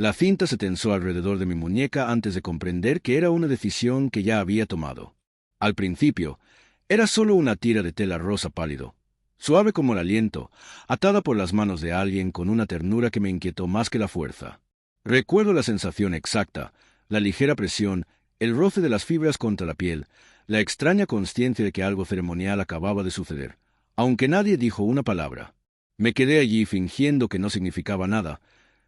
La cinta se tensó alrededor de mi muñeca antes de comprender que era una decisión que ya había tomado. Al principio, era solo una tira de tela rosa pálido, suave como el aliento, atada por las manos de alguien con una ternura que me inquietó más que la fuerza. Recuerdo la sensación exacta, la ligera presión, el roce de las fibras contra la piel, la extraña consciencia de que algo ceremonial acababa de suceder, aunque nadie dijo una palabra. Me quedé allí fingiendo que no significaba nada,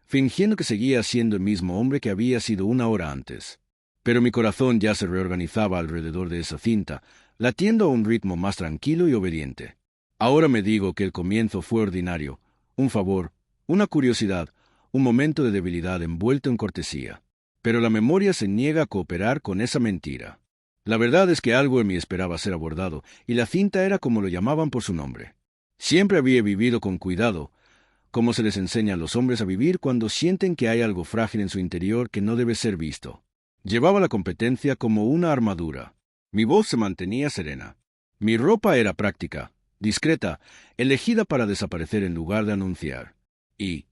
fingiendo que seguía siendo el mismo hombre que había sido una hora antes. Pero mi corazón ya se reorganizaba alrededor de esa cinta, latiendo a un ritmo más tranquilo y obediente. Ahora me digo que el comienzo fue ordinario, un favor, una curiosidad, un momento de debilidad envuelto en cortesía. Pero la memoria se niega a cooperar con esa mentira. La verdad es que algo en mí esperaba ser abordado, y la cinta era como lo llamaban por su nombre. Siempre había vivido con cuidado, como se les enseña a los hombres a vivir cuando sienten que hay algo frágil en su interior que no debe ser visto. Llevaba la competencia como una armadura. Mi voz se mantenía serena. Mi ropa era práctica, discreta, elegida para desaparecer en lugar de anunciar. Y,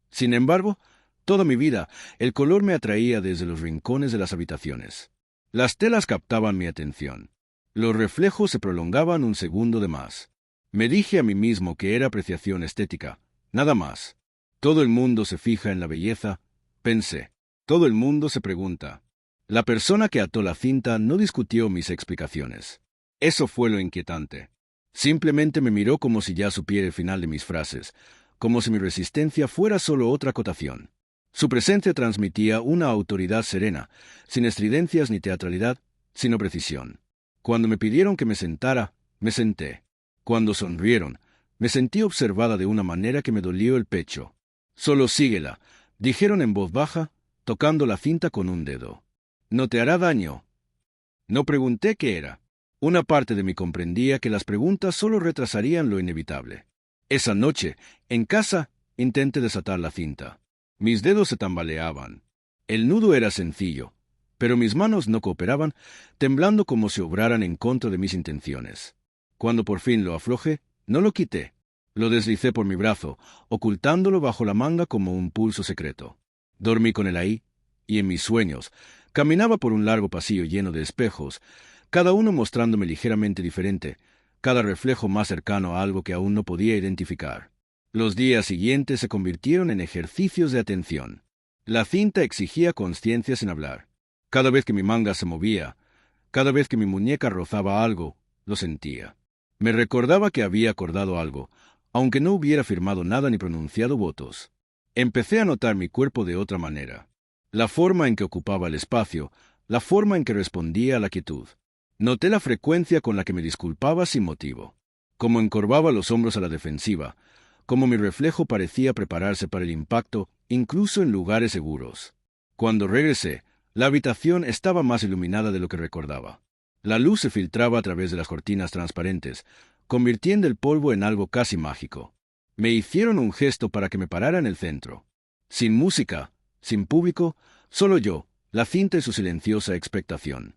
sin embargo, toda mi vida, el color me atraía desde los rincones de las habitaciones. Las telas captaban mi atención. Los reflejos se prolongaban un segundo de más. Me dije a mí mismo que era apreciación estética, nada más. Todo el mundo se fija en la belleza, pensé. Todo el mundo se pregunta. La persona que ató la cinta no discutió mis explicaciones. Eso fue lo inquietante. Simplemente me miró como si ya supiera el final de mis frases, como si mi resistencia fuera solo otra acotación. Su presencia transmitía una autoridad serena, sin estridencias ni teatralidad, sino precisión. Cuando me pidieron que me sentara, me senté. Cuando sonrieron, me sentí observada de una manera que me dolió el pecho. «Solo síguela», dijeron en voz baja, tocando la cinta con un dedo. «No te hará daño». No pregunté qué era. Una parte de mí comprendía que las preguntas solo retrasarían lo inevitable. Esa noche, en casa, intenté desatar la cinta. Mis dedos se tambaleaban. El nudo era sencillo, pero mis manos no cooperaban, temblando como si obraran en contra de mis intenciones. Cuando por fin lo aflojé, no lo quité. Lo deslicé por mi brazo, ocultándolo bajo la manga como un pulso secreto. Dormí con él ahí, y en mis sueños, caminaba por un largo pasillo lleno de espejos, cada uno mostrándome ligeramente diferente, cada reflejo más cercano a algo que aún no podía identificar. Los días siguientes se convirtieron en ejercicios de atención. La cinta exigía consciencia sin hablar. Cada vez que mi manga se movía, cada vez que mi muñeca rozaba algo, lo sentía. Me recordaba que había acordado algo, aunque no hubiera firmado nada ni pronunciado votos. Empecé a notar mi cuerpo de otra manera. La forma en que ocupaba el espacio, la forma en que respondía a la quietud. Noté la frecuencia con la que me disculpaba sin motivo. Cómo encorvaba los hombros a la defensiva, cómo mi reflejo parecía prepararse para el impacto, incluso en lugares seguros. Cuando regresé, la habitación estaba más iluminada de lo que recordaba. La luz se filtraba a través de las cortinas transparentes, convirtiendo el polvo en algo casi mágico. Me hicieron un gesto para que me parara en el centro. Sin música, sin público, solo yo, la cinta y su silenciosa expectación.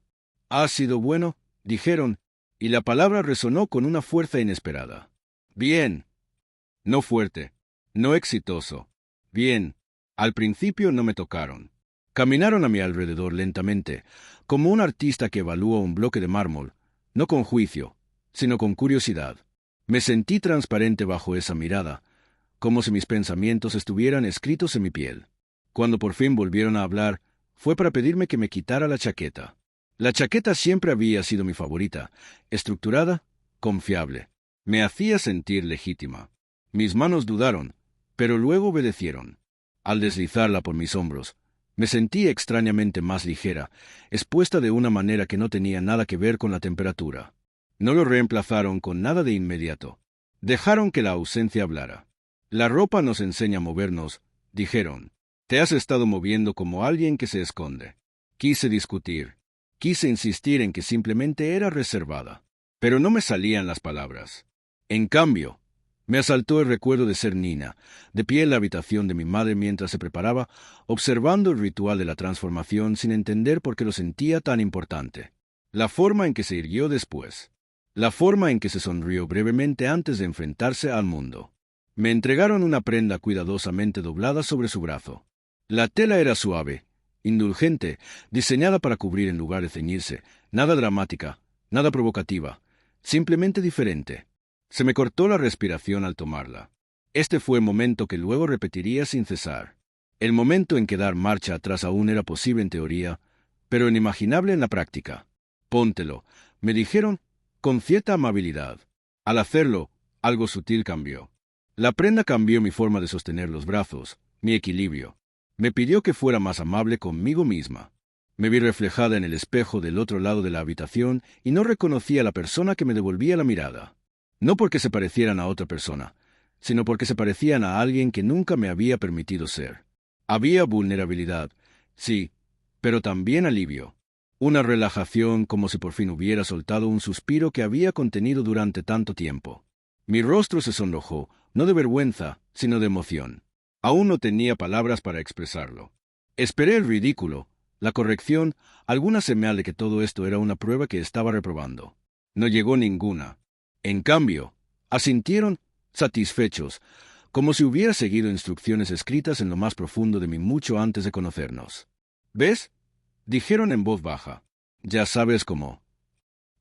«¿Ha sido bueno?», dijeron, y la palabra resonó con una fuerza inesperada. «Bien». No fuerte, no exitoso. Bien. Al principio no me tocaron. Caminaron a mi alrededor lentamente, como un artista que evalúa un bloque de mármol, no con juicio, sino con curiosidad. Me sentí transparente bajo esa mirada, como si mis pensamientos estuvieran escritos en mi piel. Cuando por fin volvieron a hablar, fue para pedirme que me quitara la chaqueta. La chaqueta siempre había sido mi favorita, estructurada, confiable. Me hacía sentir legítima. Mis manos dudaron, pero luego obedecieron. Al deslizarla por mis hombros, me sentí extrañamente más ligera, expuesta de una manera que no tenía nada que ver con la temperatura. No lo reemplazaron con nada de inmediato. Dejaron que la ausencia hablara. «La ropa nos enseña a movernos», dijeron. «Te has estado moviendo como alguien que se esconde». Quise discutir. Quise insistir en que simplemente era reservada. Pero no me salían las palabras. En cambio, me asaltó el recuerdo de ser Nina, de pie en la habitación de mi madre mientras se preparaba, observando el ritual de la transformación sin entender por qué lo sentía tan importante. La forma en que se irguió después. La forma en que se sonrió brevemente antes de enfrentarse al mundo. Me entregaron una prenda cuidadosamente doblada sobre su brazo. La tela era suave, indulgente, diseñada para cubrir en lugar de ceñirse, nada dramática, nada provocativa, simplemente diferente. Se me cortó la respiración al tomarla. Este fue el momento que luego repetiría sin cesar. El momento en que dar marcha atrás aún era posible en teoría, pero inimaginable en la práctica. Póntelo, me dijeron, con cierta amabilidad. Al hacerlo, algo sutil cambió. La prenda cambió mi forma de sostener los brazos, mi equilibrio. Me pidió que fuera más amable conmigo misma. Me vi reflejada en el espejo del otro lado de la habitación y no reconocí a la persona que me devolvía la mirada. No porque se parecieran a otra persona, sino porque se parecían a alguien que nunca me había permitido ser. Había vulnerabilidad, sí, pero también alivio. Una relajación como si por fin hubiera soltado un suspiro que había contenido durante tanto tiempo. Mi rostro se sonrojó, no de vergüenza, sino de emoción. Aún no tenía palabras para expresarlo. Esperé el ridículo, la corrección, alguna señal de que todo esto era una prueba que estaba reprobando. No llegó ninguna. En cambio, asintieron, satisfechos, como si hubiera seguido instrucciones escritas en lo más profundo de mí mucho antes de conocernos. ¿Ves? Dijeron en voz baja. Ya sabes cómo.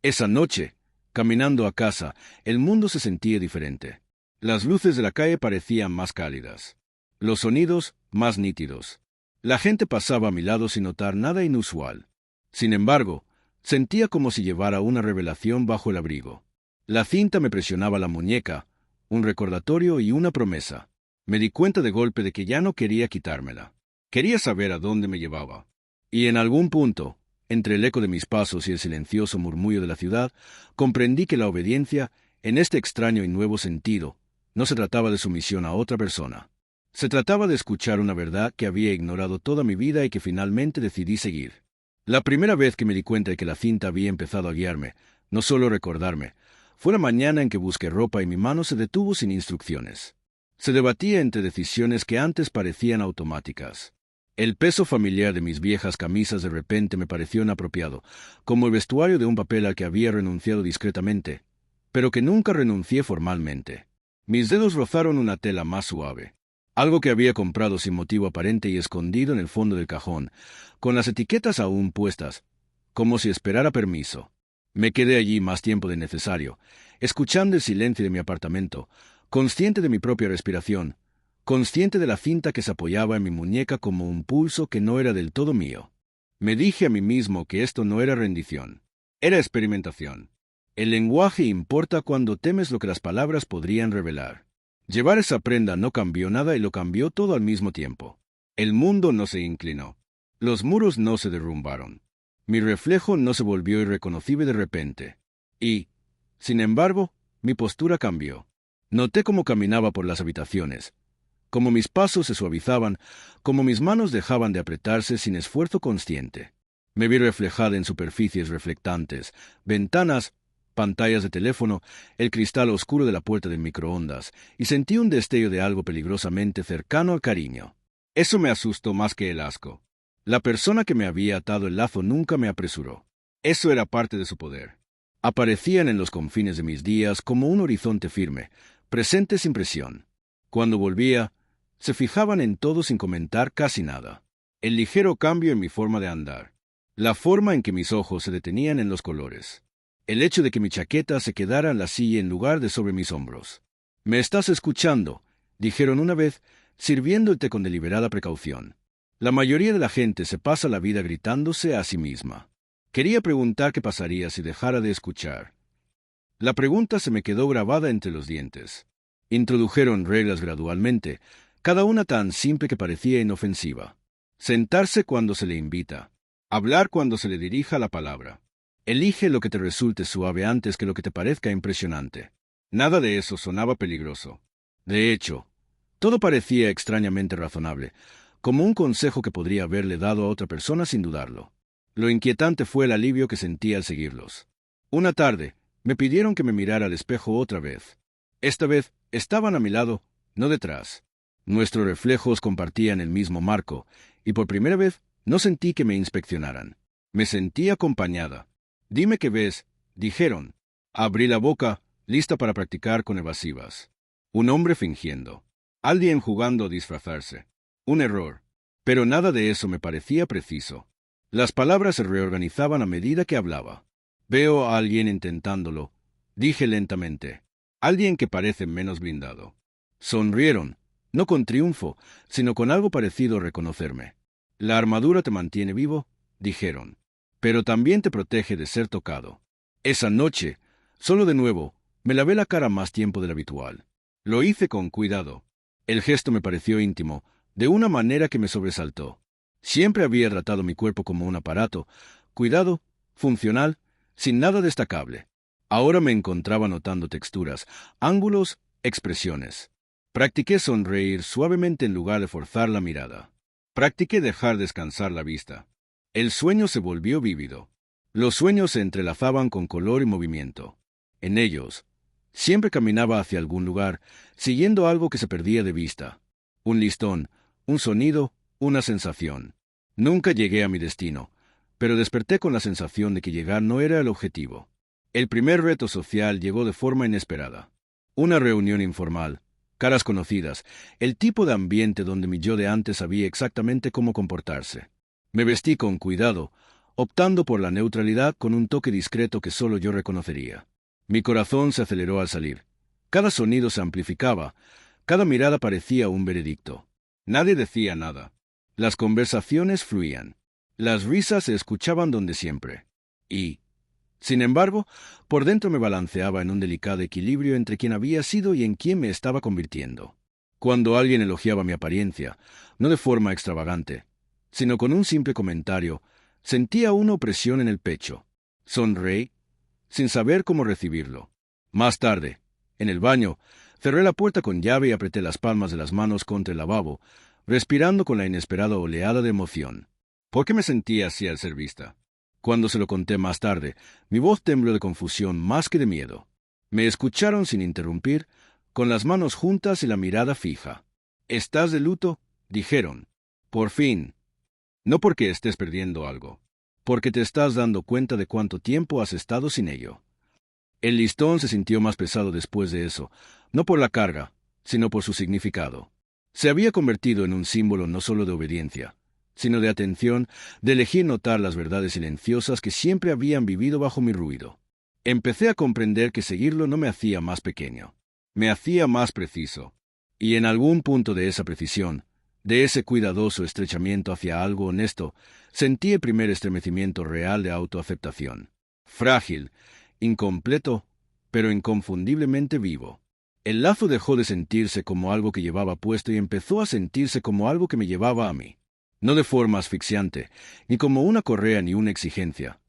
Esa noche, caminando a casa, el mundo se sentía diferente. Las luces de la calle parecían más cálidas. Los sonidos, más nítidos. La gente pasaba a mi lado sin notar nada inusual. Sin embargo, sentía como si llevara una revelación bajo el abrigo. La cinta me presionaba la muñeca, un recordatorio y una promesa. Me di cuenta de golpe de que ya no quería quitármela. Quería saber a dónde me llevaba. Y en algún punto, entre el eco de mis pasos y el silencioso murmullo de la ciudad, comprendí que la obediencia, en este extraño y nuevo sentido, no se trataba de sumisión a otra persona. Se trataba de escuchar una verdad que había ignorado toda mi vida y que finalmente decidí seguir. La primera vez que me di cuenta de que la cinta había empezado a guiarme, no solo recordarme, fue la mañana en que busqué ropa y mi mano se detuvo sin instrucciones. Se debatía entre decisiones que antes parecían automáticas. El peso familiar de mis viejas camisas de repente me pareció inapropiado, como el vestuario de un papel al que había renunciado discretamente, pero que nunca renuncié formalmente. Mis dedos rozaron una tela más suave, algo que había comprado sin motivo aparente y escondido en el fondo del cajón, con las etiquetas aún puestas, como si esperara permiso. Me quedé allí más tiempo de necesario, escuchando el silencio de mi apartamento, consciente de mi propia respiración, consciente de la cinta que se apoyaba en mi muñeca como un pulso que no era del todo mío. Me dije a mí mismo que esto no era rendición, era experimentación. El lenguaje importa cuando temes lo que las palabras podrían revelar. Llevar esa prenda no cambió nada y lo cambió todo al mismo tiempo. El mundo no se inclinó. Los muros no se derrumbaron. Mi reflejo no se volvió irreconocible de repente. Y, sin embargo, mi postura cambió. Noté cómo caminaba por las habitaciones, cómo mis pasos se suavizaban, cómo mis manos dejaban de apretarse sin esfuerzo consciente. Me vi reflejada en superficies reflectantes, ventanas, pantallas de teléfono, el cristal oscuro de la puerta del microondas, y sentí un destello de algo peligrosamente cercano al cariño. Eso me asustó más que el asco. La persona que me había atado el lazo nunca me apresuró. Eso era parte de su poder. Aparecían en los confines de mis días como un horizonte firme, presente sin presión. Cuando volvía, se fijaban en todo sin comentar casi nada. El ligero cambio en mi forma de andar. La forma en que mis ojos se detenían en los colores. El hecho de que mi chaqueta se quedara en la silla en lugar de sobre mis hombros. «¿Me estás escuchando?», dijeron una vez, sirviendo el té con deliberada precaución. La mayoría de la gente se pasa la vida gritándose a sí misma. Quería preguntar qué pasaría si dejara de escuchar. La pregunta se me quedó grabada entre los dientes. Introdujeron reglas gradualmente, cada una tan simple que parecía inofensiva. Sentarse cuando se le invita. Hablar cuando se le dirija la palabra. Elige lo que te resulte suave antes que lo que te parezca impresionante. Nada de eso sonaba peligroso. De hecho, todo parecía extrañamente razonable, como un consejo que podría haberle dado a otra persona sin dudarlo. Lo inquietante fue el alivio que sentí al seguirlos. Una tarde, me pidieron que me mirara al espejo otra vez. Esta vez, estaban a mi lado, no detrás. Nuestros reflejos compartían el mismo marco, y por primera vez no sentí que me inspeccionaran. Me sentí acompañada. «Dime qué ves», dijeron. Abrí la boca, lista para practicar con evasivas. Un hombre fingiendo. Alguien jugando a disfrazarse. Un error. Pero nada de eso me parecía preciso. Las palabras se reorganizaban a medida que hablaba. Veo a alguien intentándolo, dije lentamente. Alguien que parece menos blindado. Sonrieron, no con triunfo, sino con algo parecido a reconocerme. La armadura te mantiene vivo, dijeron, pero también te protege de ser tocado. Esa noche, solo de nuevo, me lavé la cara más tiempo del habitual. Lo hice con cuidado. El gesto me pareció íntimo, de una manera que me sobresaltó. Siempre había tratado mi cuerpo como un aparato, cuidado, funcional, sin nada destacable. Ahora me encontraba notando texturas, ángulos, expresiones. Practiqué sonreír suavemente en lugar de forzar la mirada. Practiqué dejar descansar la vista. El sueño se volvió vívido. Los sueños se entrelazaban con color y movimiento. En ellos, siempre caminaba hacia algún lugar, siguiendo algo que se perdía de vista. Un listón, un sonido, una sensación. Nunca llegué a mi destino, pero desperté con la sensación de que llegar no era el objetivo. El primer reto social llegó de forma inesperada. Una reunión informal, caras conocidas, el tipo de ambiente donde mi yo de antes sabía exactamente cómo comportarse. Me vestí con cuidado, optando por la neutralidad con un toque discreto que solo yo reconocería. Mi corazón se aceleró al salir. Cada sonido se amplificaba, cada mirada parecía un veredicto. Nadie decía nada. Las conversaciones fluían. Las risas se escuchaban donde siempre. Y, sin embargo, por dentro me balanceaba en un delicado equilibrio entre quien había sido y en quien me estaba convirtiendo. Cuando alguien elogiaba mi apariencia, no de forma extravagante, sino con un simple comentario, sentía una opresión en el pecho. Sonreí, sin saber cómo recibirlo. Más tarde, en el baño, cerré la puerta con llave y apreté las palmas de las manos contra el lavabo, respirando con la inesperada oleada de emoción. ¿Por qué me sentía así al ser vista? Cuando se lo conté más tarde, mi voz tembló de confusión más que de miedo. Me escucharon sin interrumpir, con las manos juntas y la mirada fija. «¿Estás de luto?», dijeron. «Por fin. No porque estés perdiendo algo, porque te estás dando cuenta de cuánto tiempo has estado sin ello». El listón se sintió más pesado después de eso, no por la carga, sino por su significado. Se había convertido en un símbolo no solo de obediencia, sino de atención, de elegir notar las verdades silenciosas que siempre habían vivido bajo mi ruido. Empecé a comprender que seguirlo no me hacía más pequeño, me hacía más preciso. Y en algún punto de esa precisión, de ese cuidadoso estrechamiento hacia algo honesto, sentí el primer estremecimiento real de autoaceptación. Frágil, incompleto, pero inconfundiblemente vivo. El lazo dejó de sentirse como algo que llevaba puesto y empezó a sentirse como algo que me llevaba a mí. No de forma asfixiante, ni como una correa ni una exigencia,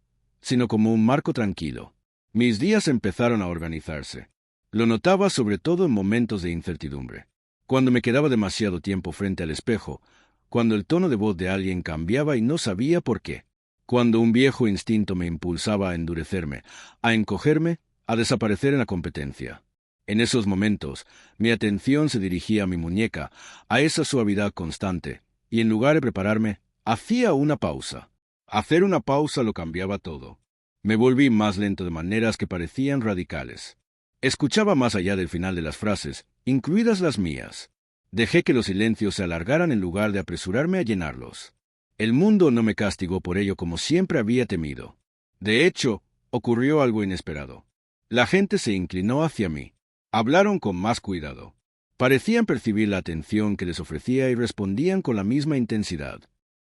sino como un marco tranquilo. Mis días empezaron a organizarse. Lo notaba sobre todo en momentos de incertidumbre. Cuando me quedaba demasiado tiempo frente al espejo, cuando el tono de voz de alguien cambiaba y no sabía por qué. Cuando un viejo instinto me impulsaba a endurecerme, a encogerme, a desaparecer en la competencia. En esos momentos, mi atención se dirigía a mi muñeca, a esa suavidad constante, y en lugar de prepararme, hacía una pausa. Hacer una pausa lo cambiaba todo. Me volví más lento de maneras que parecían radicales. Escuchaba más allá del final de las frases, incluidas las mías. Dejé que los silencios se alargaran en lugar de apresurarme a llenarlos. El mundo no me castigó por ello como siempre había temido. De hecho, ocurrió algo inesperado. La gente se inclinó hacia mí. Hablaron con más cuidado. Parecían percibir la atención que les ofrecía y respondían con la misma intensidad.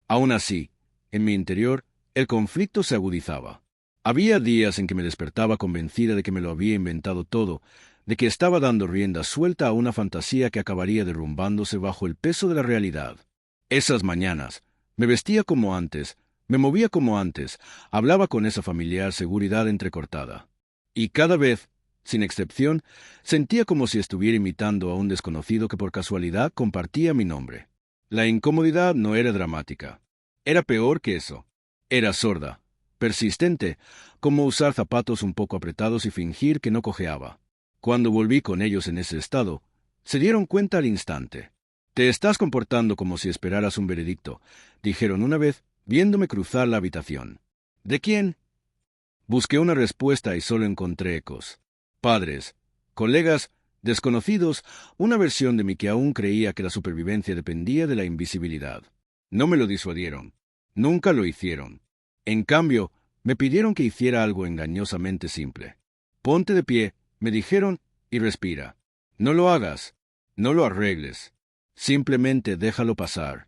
Aún así, en mi interior, el conflicto se agudizaba. Había días en que me despertaba convencida de que me lo había inventado todo, de que estaba dando rienda suelta a una fantasía que acabaría derrumbándose bajo el peso de la realidad. Esas mañanas, me vestía como antes, me movía como antes, hablaba con esa familiar seguridad entrecortada. Y cada vez, sin excepción, sentía como si estuviera imitando a un desconocido que por casualidad compartía mi nombre. La incomodidad no era dramática. Era peor que eso. Era sorda, persistente, como usar zapatos un poco apretados y fingir que no cojeaba. Cuando volví con ellos en ese estado, se dieron cuenta al instante. «Te estás comportando como si esperaras un veredicto», dijeron una vez, viéndome cruzar la habitación. «¿De quién?». Busqué una respuesta y solo encontré ecos. Padres, colegas, desconocidos, una versión de mí que aún creía que la supervivencia dependía de la invisibilidad. No me lo disuadieron. Nunca lo hicieron. En cambio, me pidieron que hiciera algo engañosamente simple. Ponte de pie, me dijeron, y respira. No lo hagas. No lo arregles. Simplemente déjalo pasar.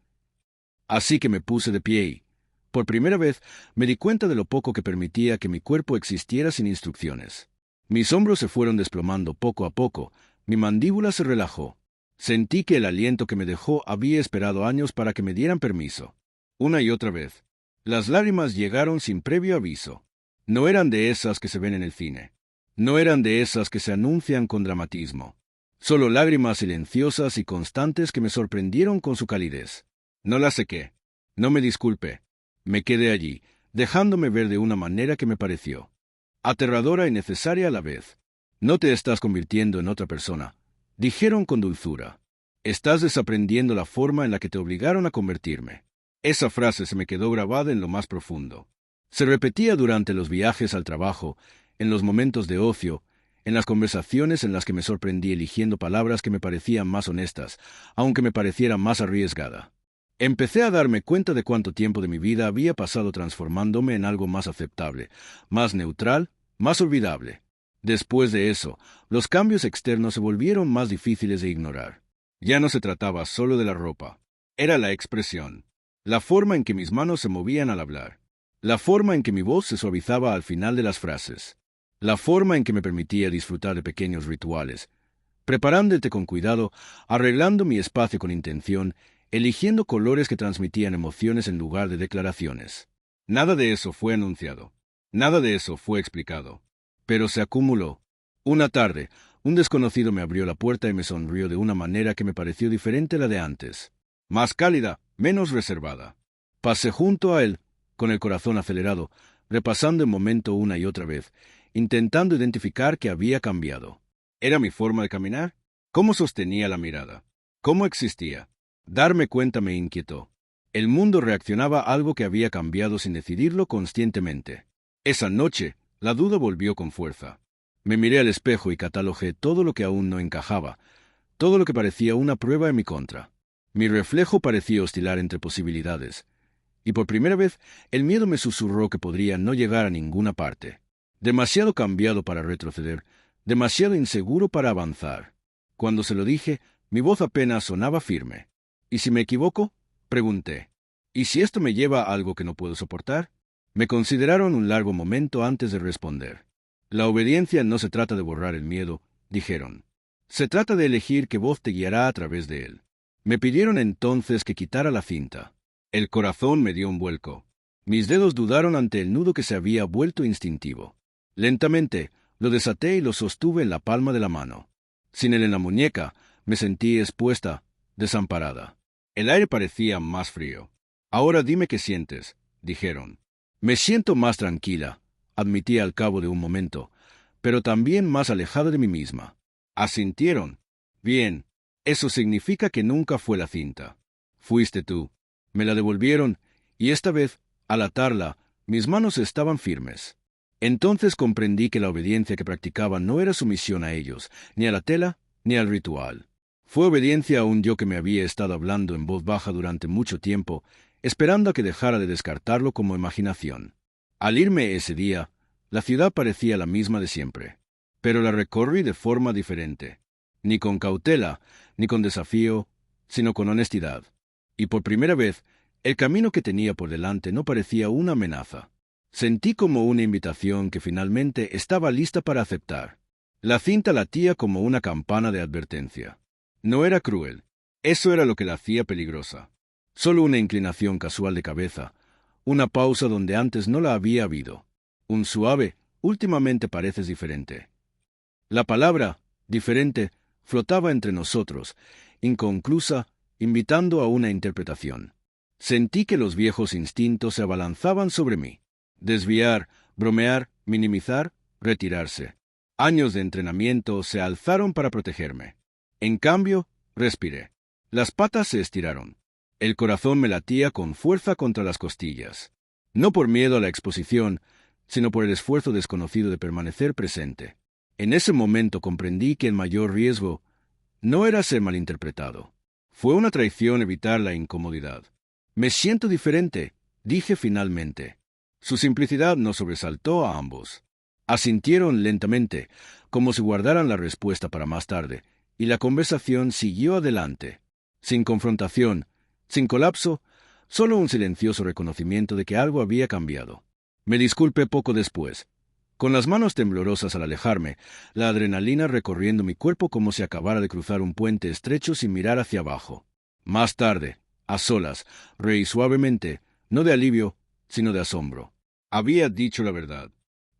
Así que me puse de pie y, por primera vez, me di cuenta de lo poco que permitía que mi cuerpo existiera sin instrucciones. Mis hombros se fueron desplomando poco a poco, mi mandíbula se relajó. Sentí que el aliento que me dejó había esperado años para que me dieran permiso. Una y otra vez. Las lágrimas llegaron sin previo aviso. No eran de esas que se ven en el cine. No eran de esas que se anuncian con dramatismo. Solo lágrimas silenciosas y constantes que me sorprendieron con su calidez. No las sequé. No me disculpé. Me quedé allí, dejándome ver de una manera que me pareció aterradora y necesaria a la vez. No te estás convirtiendo en otra persona, dijeron con dulzura. Estás desaprendiendo la forma en la que te obligaron a convertirme. Esa frase se me quedó grabada en lo más profundo. Se repetía durante los viajes al trabajo, en los momentos de ocio, en las conversaciones en las que me sorprendí eligiendo palabras que me parecían más honestas, aunque me pareciera más arriesgada. Empecé a darme cuenta de cuánto tiempo de mi vida había pasado transformándome en algo más aceptable, más neutral, más olvidable. Después de eso, los cambios externos se volvieron más difíciles de ignorar. Ya no se trataba solo de la ropa. Era la expresión, la forma en que mis manos se movían al hablar, la forma en que mi voz se suavizaba al final de las frases, la forma en que me permitía disfrutar de pequeños rituales, preparándote con cuidado, arreglando mi espacio con intención, eligiendo colores que transmitían emociones en lugar de declaraciones. Nada de eso fue anunciado. Nada de eso fue explicado. Pero se acumuló. Una tarde, un desconocido me abrió la puerta y me sonrió de una manera que me pareció diferente a la de antes. Más cálida, menos reservada. Pasé junto a él, con el corazón acelerado, repasando el momento una y otra vez, intentando identificar qué había cambiado. ¿Era mi forma de caminar? ¿Cómo sostenía la mirada? ¿Cómo existía? Darme cuenta me inquietó. El mundo reaccionaba a algo que había cambiado sin decidirlo conscientemente. Esa noche, la duda volvió con fuerza. Me miré al espejo y catalogé todo lo que aún no encajaba, todo lo que parecía una prueba en mi contra. Mi reflejo parecía oscilar entre posibilidades, y por primera vez el miedo me susurró que podría no llegar a ninguna parte. Demasiado cambiado para retroceder, demasiado inseguro para avanzar. Cuando se lo dije, mi voz apenas sonaba firme. ¿Y si me equivoco? Pregunté. ¿Y si esto me lleva a algo que no puedo soportar? Me consideraron un largo momento antes de responder. La obediencia no se trata de borrar el miedo, dijeron. Se trata de elegir qué voz te guiará a través de él. Me pidieron entonces que quitara la cinta. El corazón me dio un vuelco. Mis dedos dudaron ante el nudo que se había vuelto instintivo. Lentamente, lo desaté y lo sostuve en la palma de la mano. Sin él en la muñeca, me sentí expuesta, desamparada. El aire parecía más frío. Ahora dime qué sientes, dijeron. Me siento más tranquila, admití al cabo de un momento, pero también más alejada de mí misma. Asintieron. Bien, eso significa que nunca fue la cinta. Fuiste tú. Me la devolvieron, y esta vez, al atarla, mis manos estaban firmes. Entonces comprendí que la obediencia que practicaba no era sumisión a ellos, ni a la tela, ni al ritual. Fue obediencia a un yo que me había estado hablando en voz baja durante mucho tiempo, esperando a que dejara de descartarlo como imaginación. Al irme ese día, la ciudad parecía la misma de siempre, pero la recorrí de forma diferente, ni con cautela, ni con desafío, sino con honestidad. Y por primera vez, el camino que tenía por delante no parecía una amenaza. Sentí como una invitación que finalmente estaba lista para aceptar. La cinta latía como una campana de advertencia. No era cruel. Eso era lo que la hacía peligrosa. Solo una inclinación casual de cabeza, una pausa donde antes no la había habido. Un suave, últimamente pareces diferente. La palabra, diferente, flotaba entre nosotros, inconclusa, invitando a una interpretación. Sentí que los viejos instintos se abalanzaban sobre mí. Desviar, bromear, minimizar, retirarse. Años de entrenamiento se alzaron para protegerme. En cambio, respiré. Las patas se estiraron. El corazón me latía con fuerza contra las costillas. No por miedo a la exposición, sino por el esfuerzo desconocido de permanecer presente. En ese momento comprendí que el mayor riesgo no era ser malinterpretado. Fue una traición evitar la incomodidad. Me siento diferente, dije finalmente. Su simplicidad nos sobresaltó a ambos. Asintieron lentamente, como si guardaran la respuesta para más tarde, y la conversación siguió adelante. Sin confrontación, sin colapso, solo un silencioso reconocimiento de que algo había cambiado. Me disculpé poco después. Con las manos temblorosas al alejarme, la adrenalina recorriendo mi cuerpo como si acabara de cruzar un puente estrecho sin mirar hacia abajo. Más tarde, a solas, reí suavemente, no de alivio, sino de asombro. Había dicho la verdad.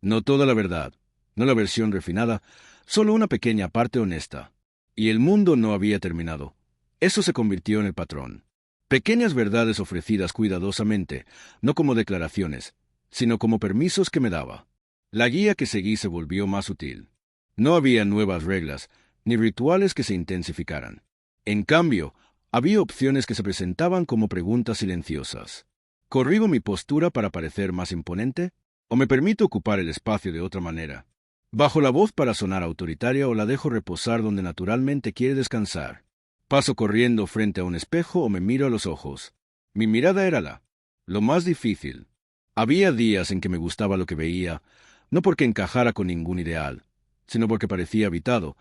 No toda la verdad, no la versión refinada, solo una pequeña parte honesta. Y el mundo no había terminado. Eso se convirtió en el patrón. Pequeñas verdades ofrecidas cuidadosamente, no como declaraciones, sino como permisos que me daba. La guía que seguí se volvió más útil. No había nuevas reglas, ni rituales que se intensificaran. En cambio, había opciones que se presentaban como preguntas silenciosas. ¿Corrijo mi postura para parecer más imponente? ¿O me permito ocupar el espacio de otra manera? ¿Bajo la voz para sonar autoritaria o la dejo reposar donde naturalmente quiere descansar? ¿Paso corriendo frente a un espejo o me miro a los ojos? Mi mirada era lo más difícil. Había días en que me gustaba lo que veía, no porque encajara con ningún ideal, sino porque parecía habitado,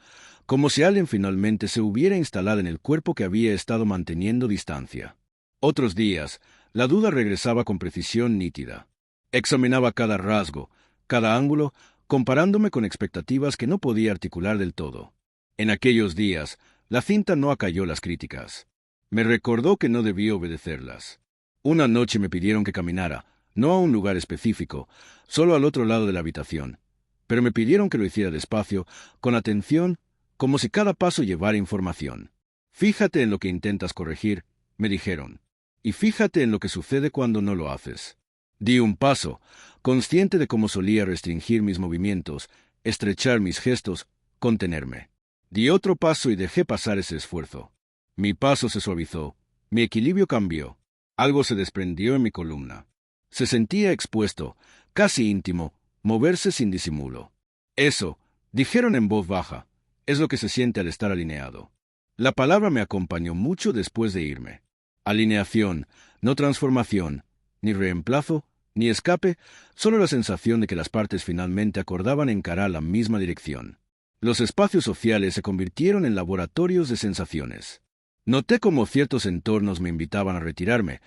como si alguien finalmente se hubiera instalado en el cuerpo que había estado manteniendo distancia. Otros días, la duda regresaba con precisión nítida. Examinaba cada rasgo, cada ángulo, comparándome con expectativas que no podía articular del todo. En aquellos días, la cinta no acalló las críticas. Me recordó que no debía obedecerlas. Una noche me pidieron que caminara, no a un lugar específico, solo al otro lado de la habitación, pero me pidieron que lo hiciera despacio, con atención, como si cada paso llevara información. Fíjate en lo que intentas corregir, me dijeron, y fíjate en lo que sucede cuando no lo haces. Di un paso, consciente de cómo solía restringir mis movimientos, estrechar mis gestos, contenerme. Di otro paso y dejé pasar ese esfuerzo. Mi paso se suavizó, mi equilibrio cambió, algo se desprendió en mi columna. Se sentía expuesto, casi íntimo, moverse sin disimulo. Eso, dijeron en voz baja, es lo que se siente al estar alineado. La palabra me acompañó mucho después de irme. Alineación, no transformación, ni reemplazo, ni escape, solo la sensación de que las partes finalmente acordaban encarar la misma dirección. Los espacios sociales se convirtieron en laboratorios de sensaciones. Noté cómo ciertos entornos me invitaban a retirarme,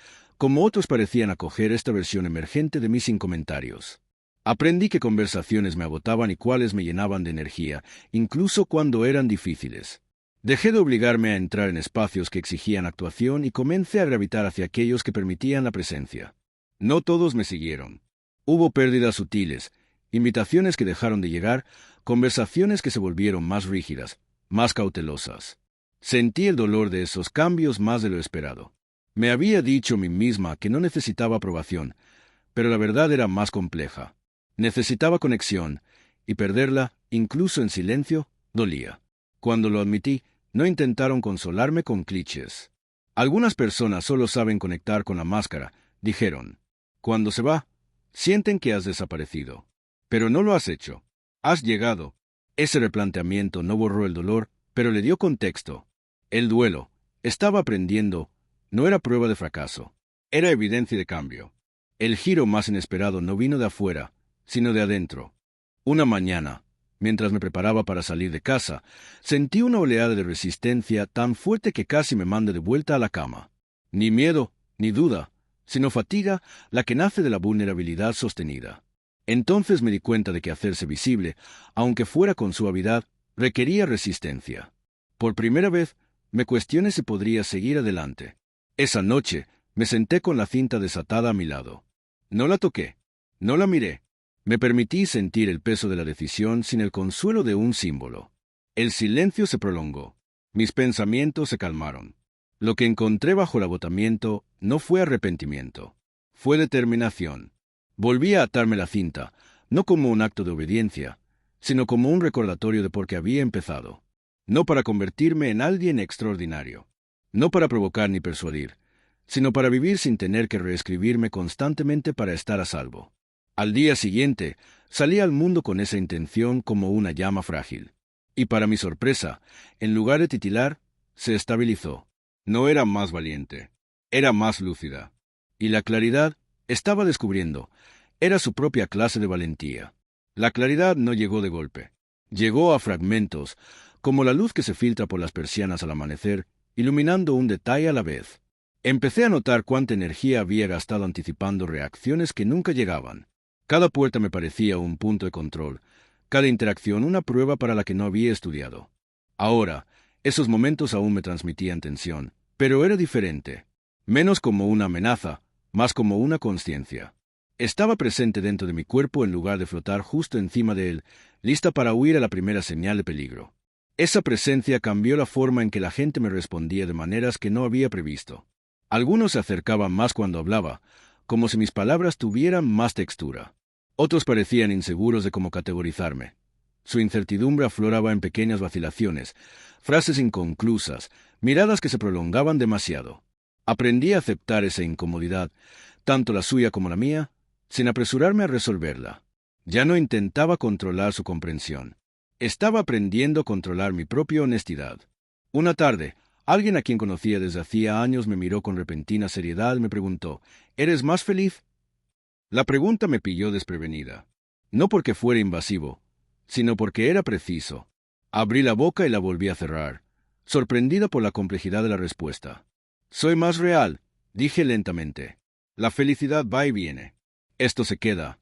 como otros parecían acoger esta versión emergente de mí sin comentarios. Aprendí que conversaciones me agotaban y cuáles me llenaban de energía, incluso cuando eran difíciles. Dejé de obligarme a entrar en espacios que exigían actuación y comencé a gravitar hacia aquellos que permitían la presencia. No todos me siguieron. Hubo pérdidas sutiles, invitaciones que dejaron de llegar, conversaciones que se volvieron más rígidas, más cautelosas. Sentí el dolor de esos cambios más de lo esperado. Me había dicho a mí misma que no necesitaba aprobación, pero la verdad era más compleja. Necesitaba conexión, y perderla, incluso en silencio, dolía. Cuando lo admití, no intentaron consolarme con clichés. Algunas personas solo saben conectar con la máscara, dijeron. Cuando se va, sienten que has desaparecido. Pero no lo has hecho. Has llegado. Ese replanteamiento no borró el dolor, pero le dio contexto. El duelo, estaba aprendiendo, no era prueba de fracaso. Era evidencia de cambio. El giro más inesperado no vino de afuera, sino de adentro. Una mañana, mientras me preparaba para salir de casa, sentí una oleada de resistencia tan fuerte que casi me mandé de vuelta a la cama. Ni miedo, ni duda, sino fatiga, la que nace de la vulnerabilidad sostenida. Entonces me di cuenta de que hacerse visible, aunque fuera con suavidad, requería resistencia. Por primera vez, me cuestioné si podría seguir adelante. Esa noche, me senté con la cinta desatada a mi lado. No la toqué, no la miré. Me permití sentir el peso de la decisión sin el consuelo de un símbolo. El silencio se prolongó. Mis pensamientos se calmaron. Lo que encontré bajo el agotamiento no fue arrepentimiento. Fue determinación. Volví a atarme la cinta, no como un acto de obediencia, sino como un recordatorio de por qué había empezado. No para convertirme en alguien extraordinario. No para provocar ni persuadir, sino para vivir sin tener que reescribirme constantemente para estar a salvo. Al día siguiente, salí al mundo con esa intención como una llama frágil. Y para mi sorpresa, en lugar de titilar, se estabilizó. No era más valiente, era más lúcida. Y la claridad, estaba descubriendo, era su propia clase de valentía. La claridad no llegó de golpe. Llegó a fragmentos, como la luz que se filtra por las persianas al amanecer, iluminando un detalle a la vez. Empecé a notar cuánta energía había gastado anticipando reacciones que nunca llegaban. Cada puerta me parecía un punto de control, cada interacción una prueba para la que no había estudiado. Ahora, esos momentos aún me transmitían tensión, pero era diferente. Menos como una amenaza, más como una consciencia. Estaba presente dentro de mi cuerpo en lugar de flotar justo encima de él, lista para huir a la primera señal de peligro. Esa presencia cambió la forma en que la gente me respondía de maneras que no había previsto. Algunos se acercaban más cuando hablaba, como si mis palabras tuvieran más textura. Otros parecían inseguros de cómo categorizarme. Su incertidumbre afloraba en pequeñas vacilaciones, frases inconclusas, miradas que se prolongaban demasiado. Aprendí a aceptar esa incomodidad, tanto la suya como la mía, sin apresurarme a resolverla. Ya no intentaba controlar su comprensión. Estaba aprendiendo a controlar mi propia honestidad. Una tarde, alguien a quien conocía desde hacía años me miró con repentina seriedad y me preguntó, ¿eres más feliz? La pregunta me pilló desprevenida. No porque fuera invasivo, sino porque era preciso. Abrí la boca y la volví a cerrar, sorprendida por la complejidad de la respuesta. Soy más real, dije lentamente. La felicidad va y viene. Esto se queda.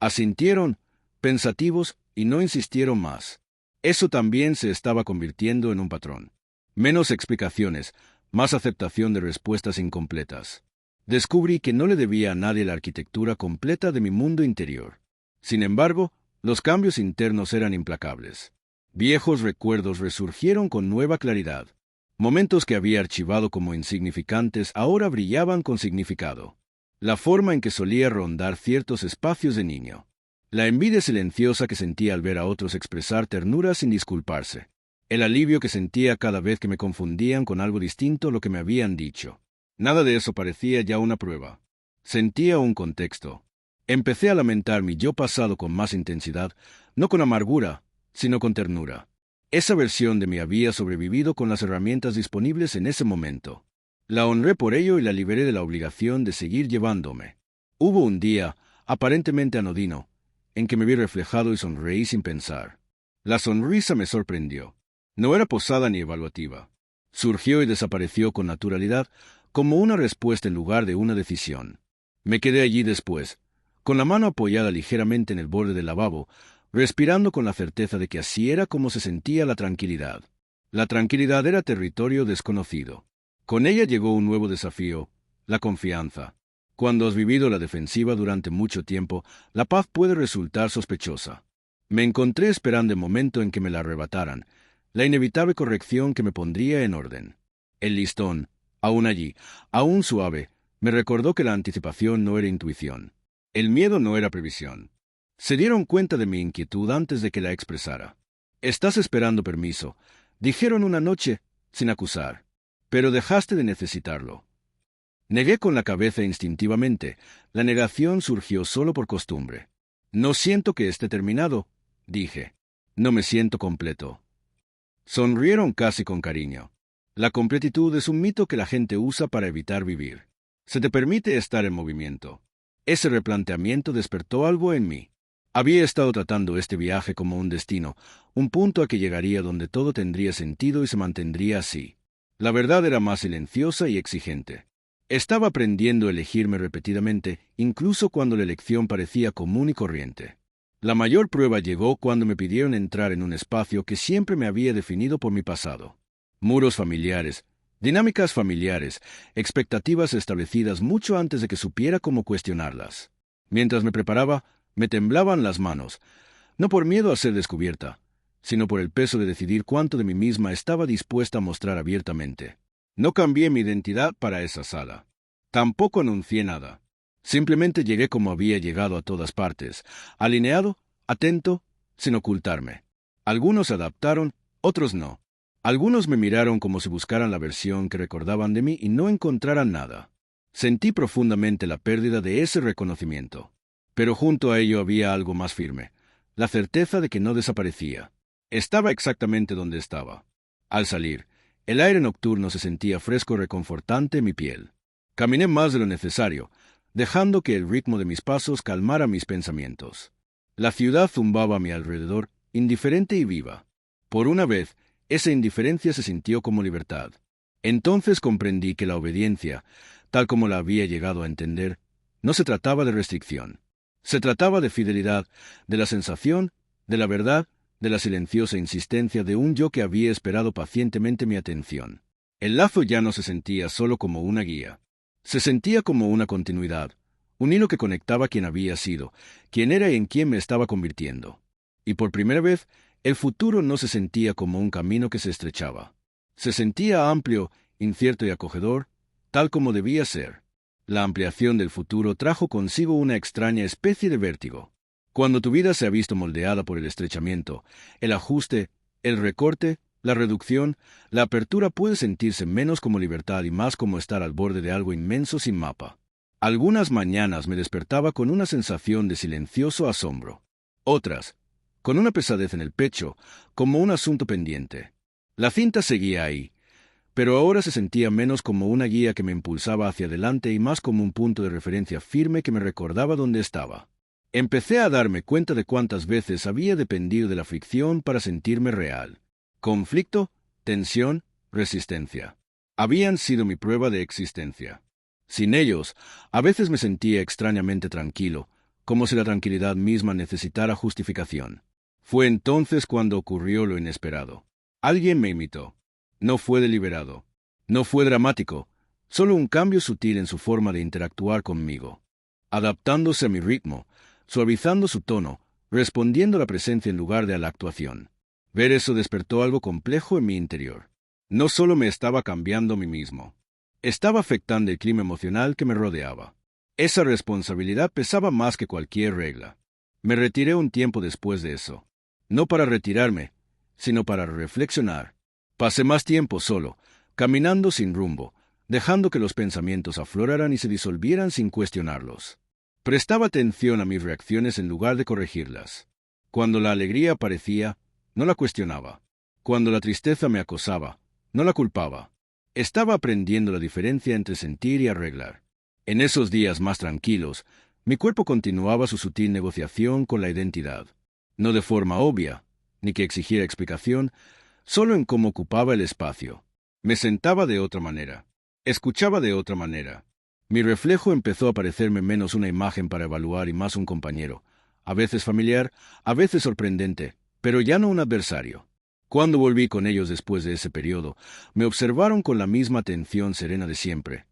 Asintieron, pensativos, y no insistieron más. Eso también se estaba convirtiendo en un patrón. Menos explicaciones, más aceptación de respuestas incompletas. Descubrí que no le debía a nadie la arquitectura completa de mi mundo interior. Sin embargo, los cambios internos eran implacables. Viejos recuerdos resurgieron con nueva claridad. Momentos que había archivado como insignificantes ahora brillaban con significado. La forma en que solía rondar ciertos espacios de niño. La envidia silenciosa que sentía al ver a otros expresar ternura sin disculparse. El alivio que sentía cada vez que me confundían con algo distinto a lo que me habían dicho. Nada de eso parecía ya una prueba. Sentía un contexto. Empecé a lamentar mi yo pasado con más intensidad, no con amargura, sino con ternura. Esa versión de mí había sobrevivido con las herramientas disponibles en ese momento. La honré por ello y la liberé de la obligación de seguir llevándome. Hubo un día, aparentemente anodino, en que me vi reflejado y sonreí sin pensar. La sonrisa me sorprendió. No era posada ni evaluativa. Surgió y desapareció con naturalidad, como una respuesta en lugar de una decisión. Me quedé allí después, con la mano apoyada ligeramente en el borde del lavabo, respirando con la certeza de que así era como se sentía la tranquilidad. La tranquilidad era territorio desconocido. Con ella llegó un nuevo desafío, la confianza. Cuando has vivido la defensiva durante mucho tiempo, la paz puede resultar sospechosa. Me encontré esperando el momento en que me la arrebataran, la inevitable corrección que me pondría en orden. El listón, aún allí, aún suave, me recordó que la anticipación no era intuición. El miedo no era previsión. Se dieron cuenta de mi inquietud antes de que la expresara. «Estás esperando permiso», dijeron una noche, sin acusar. «Pero dejaste de necesitarlo». Negué con la cabeza instintivamente. La negación surgió solo por costumbre. «No siento que esté terminado», dije. «No me siento completo». Sonrieron casi con cariño. La completitud es un mito que la gente usa para evitar vivir. Se te permite estar en movimiento. Ese replanteamiento despertó algo en mí. Había estado tratando este viaje como un destino, un punto a que llegaría donde todo tendría sentido y se mantendría así. La verdad era más silenciosa y exigente. Estaba aprendiendo a elegirme repetidamente, incluso cuando la elección parecía común y corriente. La mayor prueba llegó cuando me pidieron entrar en un espacio que siempre me había definido por mi pasado. Muros familiares, dinámicas familiares, expectativas establecidas mucho antes de que supiera cómo cuestionarlas. Mientras me preparaba, me temblaban las manos, no por miedo a ser descubierta, sino por el peso de decidir cuánto de mí misma estaba dispuesta a mostrar abiertamente. No cambié mi identidad para esa sala. Tampoco anuncié nada. Simplemente llegué como había llegado a todas partes, alineado, atento, sin ocultarme. Algunos se adaptaron, otros no. Algunos me miraron como si buscaran la versión que recordaban de mí y no encontraran nada. Sentí profundamente la pérdida de ese reconocimiento. Pero junto a ello había algo más firme, la certeza de que no desaparecía. Estaba exactamente donde estaba. Al salir, el aire nocturno se sentía fresco y reconfortante en mi piel. Caminé más de lo necesario, dejando que el ritmo de mis pasos calmara mis pensamientos. La ciudad zumbaba a mi alrededor, indiferente y viva. Por una vez, esa indiferencia se sintió como libertad. Entonces comprendí que la obediencia, tal como la había llegado a entender, no se trataba de restricción. Se trataba de fidelidad, de la sensación, de la verdad, de la silenciosa insistencia de un yo que había esperado pacientemente mi atención. El lazo ya no se sentía solo como una guía. Se sentía como una continuidad, un hilo que conectaba quién había sido, quién era y en quién me estaba convirtiendo. Y por primera vez, el futuro no se sentía como un camino que se estrechaba. Se sentía amplio, incierto y acogedor, tal como debía ser. La ampliación del futuro trajo consigo una extraña especie de vértigo. Cuando tu vida se ha visto moldeada por el estrechamiento, el ajuste, el recorte, la reducción, la apertura puede sentirse menos como libertad y más como estar al borde de algo inmenso sin mapa. Algunas mañanas me despertaba con una sensación de silencioso asombro. Otras, con una pesadez en el pecho, como un asunto pendiente. La cinta seguía ahí, pero ahora se sentía menos como una guía que me impulsaba hacia adelante y más como un punto de referencia firme que me recordaba dónde estaba. Empecé a darme cuenta de cuántas veces había dependido de la fricción para sentirme real. Conflicto, tensión, resistencia. Habían sido mi prueba de existencia. Sin ellos, a veces me sentía extrañamente tranquilo, como si la tranquilidad misma necesitara justificación. Fue entonces cuando ocurrió lo inesperado. Alguien me imitó. No fue deliberado. No fue dramático, solo un cambio sutil en su forma de interactuar conmigo. Adaptándose a mi ritmo, suavizando su tono, respondiendo a la presencia en lugar de a la actuación. Ver eso despertó algo complejo en mi interior. No solo me estaba cambiando a mí mismo. Estaba afectando el clima emocional que me rodeaba. Esa responsabilidad pesaba más que cualquier regla. Me retiré un tiempo después de eso. No para retirarme, sino para reflexionar. Pasé más tiempo solo, caminando sin rumbo, dejando que los pensamientos afloraran y se disolvieran sin cuestionarlos. Prestaba atención a mis reacciones en lugar de corregirlas. Cuando la alegría aparecía, no la cuestionaba. Cuando la tristeza me acosaba, no la culpaba. Estaba aprendiendo la diferencia entre sentir y arreglar. En esos días más tranquilos, mi cuerpo continuaba su sutil negociación con la identidad. No de forma obvia, ni que exigiera explicación, solo en cómo ocupaba el espacio. Me sentaba de otra manera. Escuchaba de otra manera. Mi reflejo empezó a parecerme menos una imagen para evaluar y más un compañero, a veces familiar, a veces sorprendente, pero ya no un adversario. Cuando volví con ellos después de ese periodo, me observaron con la misma atención serena de siempre.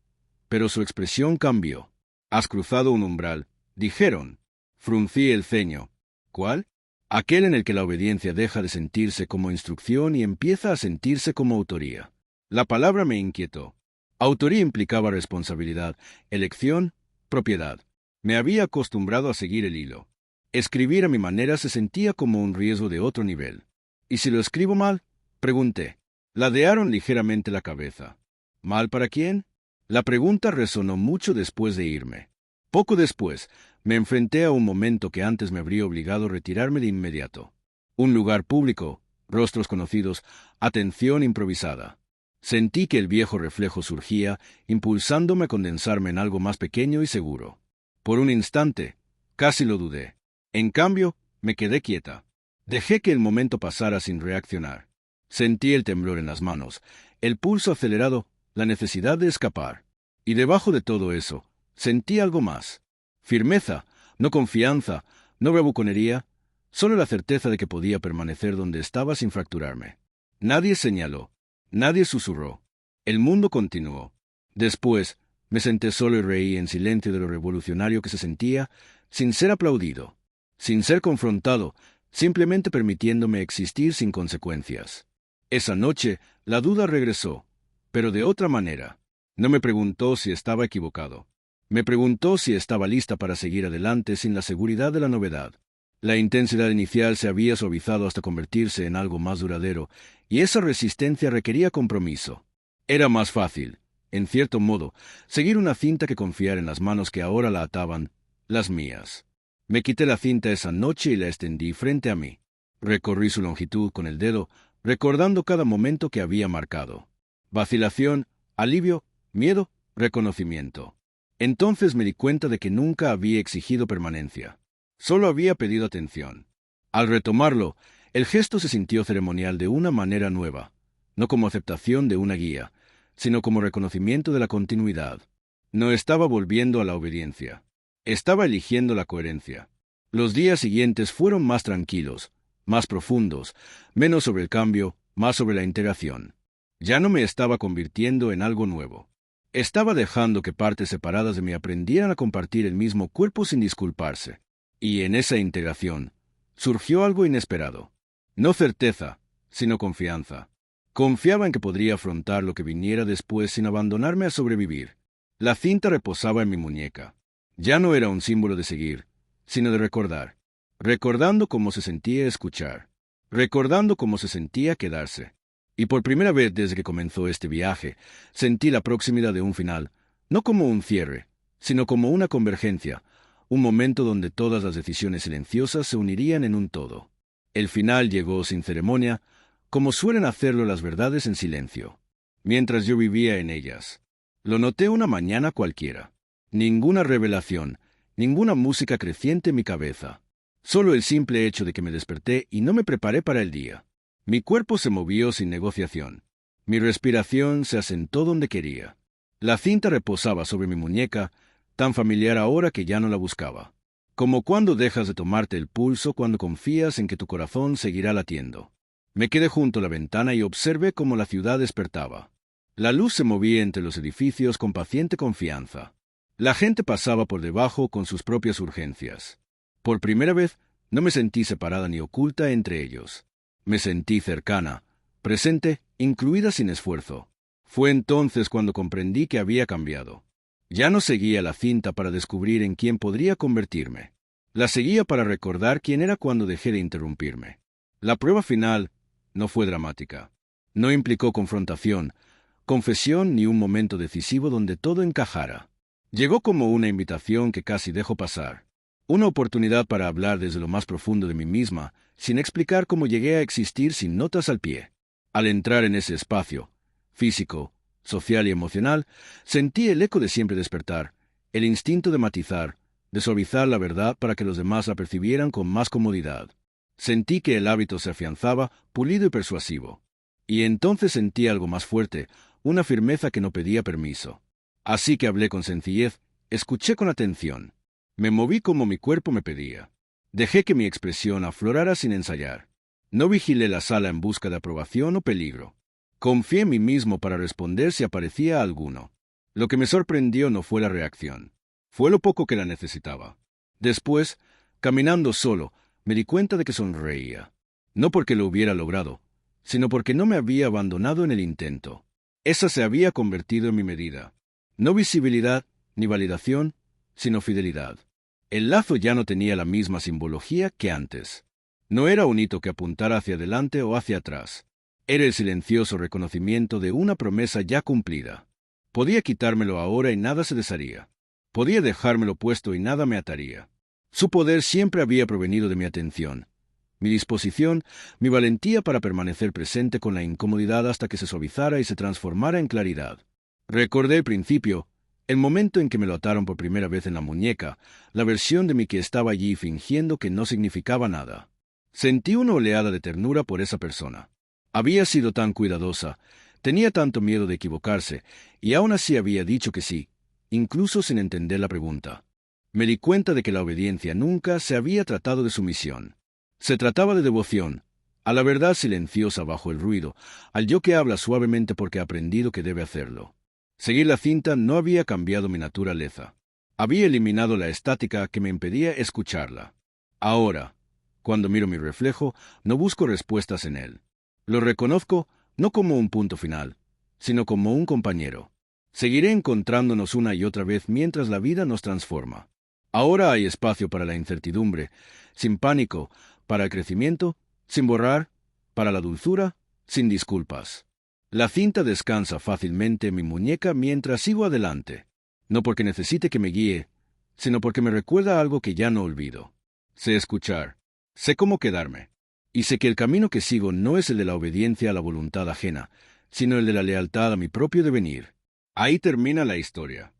Pero su expresión cambió. «Has cruzado un umbral», dijeron. Fruncí el ceño. «¿Cuál?» Aquel en el que la obediencia deja de sentirse como instrucción y empieza a sentirse como autoría. La palabra me inquietó. Autoría implicaba responsabilidad, elección, propiedad. Me había acostumbrado a seguir el hilo. Escribir a mi manera se sentía como un riesgo de otro nivel. ¿Y si lo escribo mal?, pregunté. Ladearon ligeramente la cabeza. ¿Mal para quién? La pregunta resonó mucho después de irme. Poco después, me enfrenté a un momento que antes me habría obligado a retirarme de inmediato. Un lugar público, rostros conocidos, atención improvisada. Sentí que el viejo reflejo surgía, impulsándome a condensarme en algo más pequeño y seguro. Por un instante, casi lo dudé. En cambio, me quedé quieta. Dejé que el momento pasara sin reaccionar. Sentí el temblor en las manos, el pulso acelerado, la necesidad de escapar. Y debajo de todo eso, sentí algo más. Firmeza, no confianza, no bravuconería, solo la certeza de que podía permanecer donde estaba sin fracturarme. Nadie señaló, nadie susurró. El mundo continuó. Después, me senté solo y reí en silencio de lo revolucionario que se sentía, sin ser aplaudido, sin ser confrontado, simplemente permitiéndome existir sin consecuencias. Esa noche, la duda regresó, pero de otra manera. No me preguntó si estaba equivocado. Me preguntó si estaba lista para seguir adelante sin la seguridad de la novedad. La intensidad inicial se había suavizado hasta convertirse en algo más duradero, y esa resistencia requería compromiso. Era más fácil, en cierto modo, seguir una cinta que confiar en las manos que ahora la ataban, las mías. Me quité la cinta esa noche y la extendí frente a mí. Recorrí su longitud con el dedo, recordando cada momento que había marcado. Vacilación, alivio, miedo, reconocimiento. Entonces me di cuenta de que nunca había exigido permanencia. Solo había pedido atención. Al retomarlo, el gesto se sintió ceremonial de una manera nueva, no como aceptación de una guía, sino como reconocimiento de la continuidad. No estaba volviendo a la obediencia. Estaba eligiendo la coherencia. Los días siguientes fueron más tranquilos, más profundos, menos sobre el cambio, más sobre la integración. Ya no me estaba convirtiendo en algo nuevo. Estaba dejando que partes separadas de mí aprendieran a compartir el mismo cuerpo sin disculparse. Y en esa integración surgió algo inesperado. No certeza, sino confianza. Confiaba en que podría afrontar lo que viniera después sin abandonarme a sobrevivir. La cinta reposaba en mi muñeca. Ya no era un símbolo de seguir, sino de recordar. Recordando cómo se sentía escuchar. Recordando cómo se sentía quedarse. Y por primera vez desde que comenzó este viaje, sentí la proximidad de un final, no como un cierre, sino como una convergencia, un momento donde todas las decisiones silenciosas se unirían en un todo. El final llegó sin ceremonia, como suelen hacerlo las verdades en silencio, mientras yo vivía en ellas. Lo noté una mañana cualquiera. Ninguna revelación, ninguna música creciente en mi cabeza. Solo el simple hecho de que me desperté y no me preparé para el día. Mi cuerpo se movió sin negociación. Mi respiración se asentó donde quería. La cinta reposaba sobre mi muñeca, tan familiar ahora que ya no la buscaba. Como cuando dejas de tomarte el pulso cuando confías en que tu corazón seguirá latiendo. Me quedé junto a la ventana y observé cómo la ciudad despertaba. La luz se movía entre los edificios con paciente confianza. La gente pasaba por debajo con sus propias urgencias. Por primera vez, no me sentí separada ni oculta entre ellos. Me sentí cercana, presente, incluida sin esfuerzo. Fue entonces cuando comprendí que había cambiado. Ya no seguía la cinta para descubrir en quién podría convertirme. La seguía para recordar quién era cuando dejé de interrumpirme. La prueba final no fue dramática. No implicó confrontación, confesión ni un momento decisivo donde todo encajara. Llegó como una invitación que casi dejo pasar. Una oportunidad para hablar desde lo más profundo de mí misma, sin explicar cómo llegué a existir sin notas al pie. Al entrar en ese espacio, físico, social y emocional, sentí el eco de siempre despertar, el instinto de matizar, de suavizar la verdad para que los demás la percibieran con más comodidad. Sentí que el hábito se afianzaba, pulido y persuasivo. Y entonces sentí algo más fuerte, una firmeza que no pedía permiso. Así que hablé con sencillez, escuché con atención. Me moví como mi cuerpo me pedía. Dejé que mi expresión aflorara sin ensayar. No vigilé la sala en busca de aprobación o peligro. Confié en mí mismo para responder si aparecía alguno. Lo que me sorprendió no fue la reacción. Fue lo poco que la necesitaba. Después, caminando solo, me di cuenta de que sonreía. No porque lo hubiera logrado, sino porque no me había abandonado en el intento. Esa se había convertido en mi medida. No visibilidad ni validación, sino fidelidad. El lazo ya no tenía la misma simbología que antes. No era un hito que apuntara hacia adelante o hacia atrás. Era el silencioso reconocimiento de una promesa ya cumplida. Podía quitármelo ahora y nada se desharía. Podía dejármelo puesto y nada me ataría. Su poder siempre había provenido de mi atención, mi disposición, mi valentía para permanecer presente con la incomodidad hasta que se suavizara y se transformara en claridad. Recordé el principio, el momento en que me lo ataron por primera vez en la muñeca, la versión de mí que estaba allí fingiendo que no significaba nada. Sentí una oleada de ternura por esa persona. Había sido tan cuidadosa, tenía tanto miedo de equivocarse, y aún así había dicho que sí, incluso sin entender la pregunta. Me di cuenta de que la obediencia nunca se había tratado de sumisión. Se trataba de devoción, a la verdad silenciosa bajo el ruido, al yo que habla suavemente porque ha aprendido que debe hacerlo. Seguir la cinta no había cambiado mi naturaleza. Había eliminado la estática que me impedía escucharla. Ahora, cuando miro mi reflejo, no busco respuestas en él. Lo reconozco no como un punto final, sino como un compañero. Seguiré encontrándonos una y otra vez mientras la vida nos transforma. Ahora hay espacio para la incertidumbre, sin pánico, para el crecimiento, sin borrar, para la dulzura, sin disculpas. La cinta descansa fácilmente en mi muñeca mientras sigo adelante, no porque necesite que me guíe, sino porque me recuerda algo que ya no olvido. Sé escuchar, sé cómo quedarme, y sé que el camino que sigo no es el de la obediencia a la voluntad ajena, sino el de la lealtad a mi propio devenir. Ahí termina la historia.